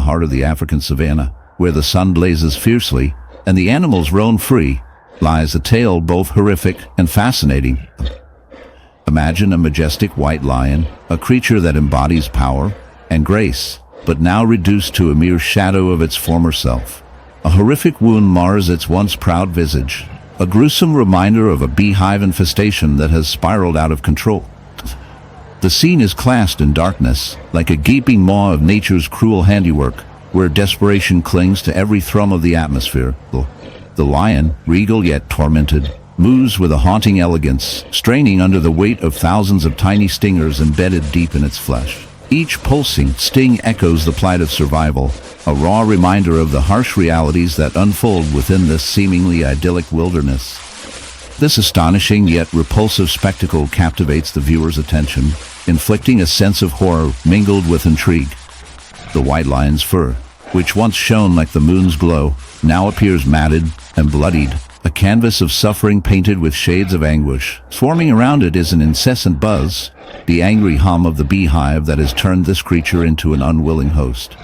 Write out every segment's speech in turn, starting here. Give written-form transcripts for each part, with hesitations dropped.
heart of the African savanna, where the sun blazes fiercely and the animals roam free, lies a tale both horrific and fascinating. Imagine a majestic white lion, a creature that embodies power and grace, but now reduced to a mere shadow of its former self. A horrific wound mars its once proud visage, a gruesome reminder of a beehive infestation that has spiraled out of control. The scene is clasped in darkness, like a gaping maw of nature's cruel handiwork, where desperation clings to every thrum of the atmosphere. The lion, regal yet tormented, moves with a haunting elegance, straining under the weight of thousands of tiny stingers embedded deep in its flesh. Each pulsing sting echoes the plight of survival, a raw reminder of the harsh realities that unfold within this seemingly idyllic wilderness. This astonishing yet repulsive spectacle captivates the viewer's attention, inflicting a sense of horror mingled with intrigue. The white lion's fur, which once shone like the moon's glow, now appears matted and bloodied, a canvas of suffering painted with shades of anguish. Swarming around it is an incessant buzz, the angry hum of the beehive that has turned this creature into an unwilling host.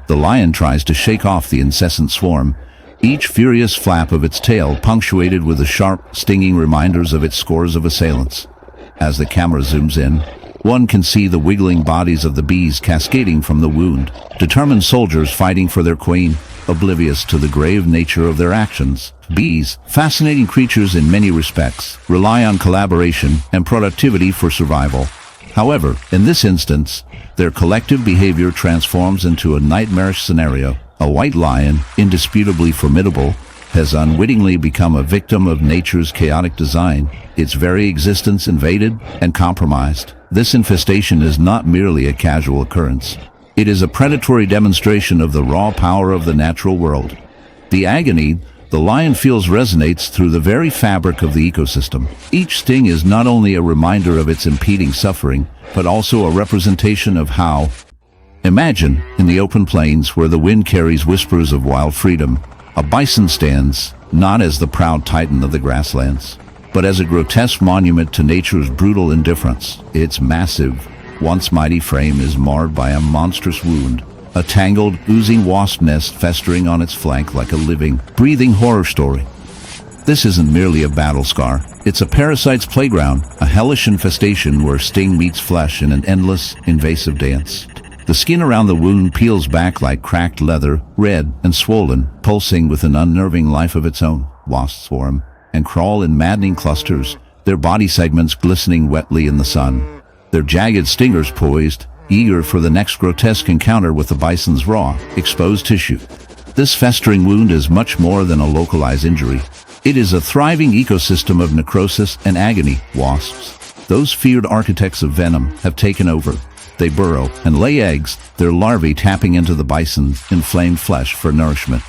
The lion tries to shake off the incessant swarm, each furious flap of its tail punctuated with the sharp, stinging reminders of its scores of assailants. As the camera zooms in, one can see the wiggling bodies of the bees cascading from the wound, determined soldiers fighting for their queen, oblivious to the grave nature of their actions. Bees, fascinating creatures in many respects, rely on collaboration and productivity for survival. However, in this instance, their collective behavior transforms into a nightmarish scenario. A white lion, indisputably formidable, has unwittingly become a victim of nature's chaotic design, its very existence invaded and compromised. This infestation is not merely a casual occurrence. It is a predatory demonstration of the raw power of the natural world. The agony the lion feels resonates through the very fabric of the ecosystem. Each sting is not only a reminder of its impending suffering, but also a representation of how. Imagine, in the open plains where the wind carries whispers of wild freedom, a bison stands, not as the proud titan of the grasslands, but as a grotesque monument to nature's brutal indifference. Its massive, once mighty frame is marred by a monstrous wound, a tangled, oozing wasp nest festering on its flank like a living, breathing horror story. This isn't merely a battle scar, it's a parasite's playground, a hellish infestation where sting meets flesh in an endless, invasive dance. The skin around the wound peels back like cracked leather, red and swollen, pulsing with an unnerving life of its own. Wasps swarm and crawl in maddening clusters, their body segments glistening wetly in the sun, their jagged stingers poised, eager for the next grotesque encounter with the bison's raw, exposed tissue. This festering wound is much more than a localized injury. It is a thriving ecosystem of necrosis and agony. Wasps, those feared architects of venom, have taken over. They burrow and lay eggs, their larvae tapping into the bison's inflamed flesh for nourishment.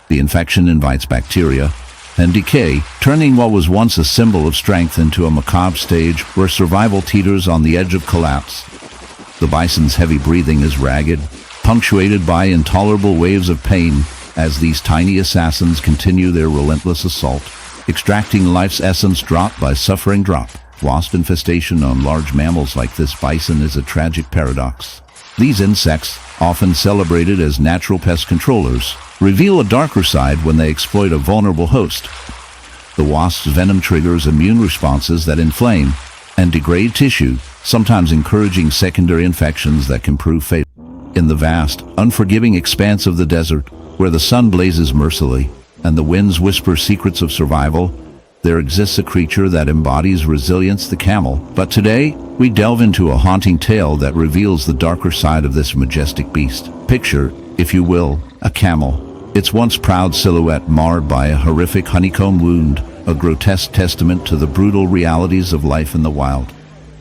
The infection invites bacteria and decay, turning what was once a symbol of strength into a macabre stage where survival teeters on the edge of collapse. The bison's heavy breathing is ragged, punctuated by intolerable waves of pain as these tiny assassins continue their relentless assault, extracting life's essence drop by suffering drop. Wasp infestation on large mammals like this bison is a tragic paradox. These insects, often celebrated as natural pest controllers, reveal a darker side when they exploit a vulnerable host. The wasp's venom triggers immune responses that inflame and degrade tissue, sometimes encouraging secondary infections that can prove fatal. In the vast, unforgiving expanse of the desert, where the sun blazes mercilessly and the winds whisper secrets of survival, there exists a creature that embodies resilience, the camel. But today, we delve into a haunting tale that reveals the darker side of this majestic beast. Picture, if you will, a camel, its once proud silhouette marred by a horrific honeycomb wound, a grotesque testament to the brutal realities of life in the wild.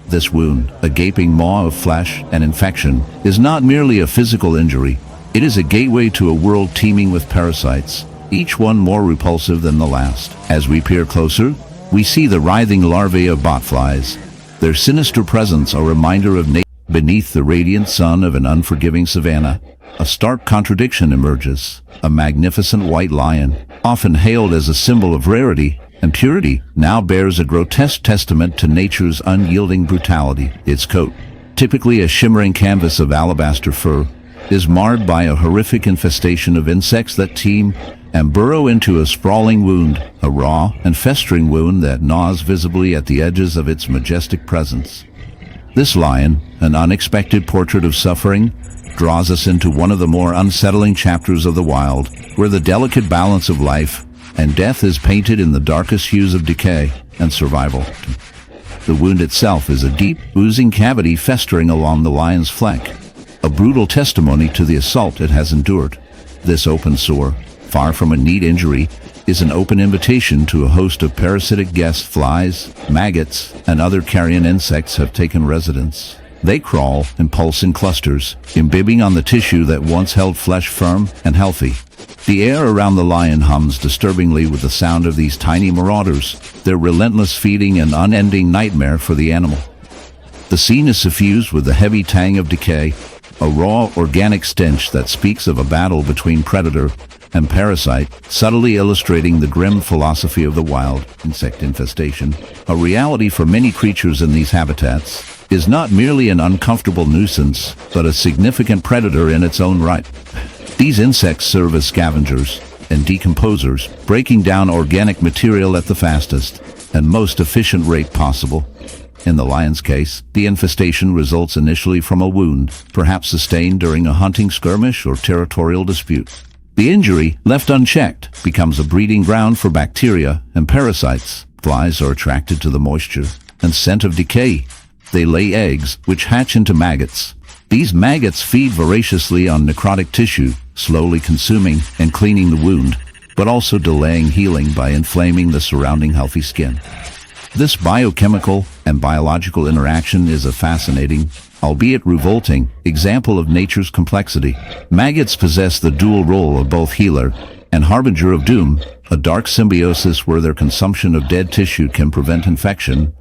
This wound, a gaping maw of flesh and infection, is not merely a physical injury. It is a gateway to a world teeming with parasites, each one more repulsive than the last. As we peer closer, we see the writhing larvae of botflies. Their sinister presence a reminder of nature. Beneath the radiant sun of an unforgiving savanna, a stark contradiction emerges. A magnificent white lion, often hailed as a symbol of rarity and purity, now bears a grotesque testament to nature's unyielding brutality. Its coat, typically a shimmering canvas of alabaster fur, is marred by a horrific infestation of insects that teem and burrow into a sprawling wound, a raw and festering wound that gnaws visibly at the edges of its majestic presence. This lion, an unexpected portrait of suffering, draws us into one of the more unsettling chapters of the wild, where the delicate balance of life and death is painted in the darkest hues of decay and survival. The wound itself is a deep, oozing cavity festering along the lion's flank, a brutal testimony to the assault it has endured. This open sore, far from a neat injury, is an open invitation to a host of parasitic guest flies, maggots, and other carrion insects have taken residence. They crawl and pulse in clusters, imbibing on the tissue that once held flesh firm and healthy. The air around the lion hums disturbingly with the sound of these tiny marauders, their relentless feeding an unending nightmare for the animal. The scene is suffused with the heavy tang of decay, a raw organic stench that speaks of a battle between predator and parasite, subtly illustrating the grim philosophy of the wild. Insect infestation, a reality for many creatures in these habitats, is not merely an uncomfortable nuisance, but a significant predator in its own right. These insects serve as scavengers and decomposers, breaking down organic material at the fastest and most efficient rate possible. In the lion's case, the infestation results initially from a wound, perhaps sustained during a hunting skirmish or territorial dispute. The injury, left unchecked, becomes a breeding ground for bacteria and parasites. Flies are attracted to the moisture and scent of decay. They lay eggs, which hatch into maggots. These maggots feed voraciously on necrotic tissue, slowly consuming and cleaning the wound, but also delaying healing by inflaming the surrounding healthy skin. This biochemical and biological interaction is a fascinating, albeit revolting, example of nature's complexity. Maggots possess the dual role of both healer and harbinger of doom, a dark symbiosis where their consumption of dead tissue can prevent infection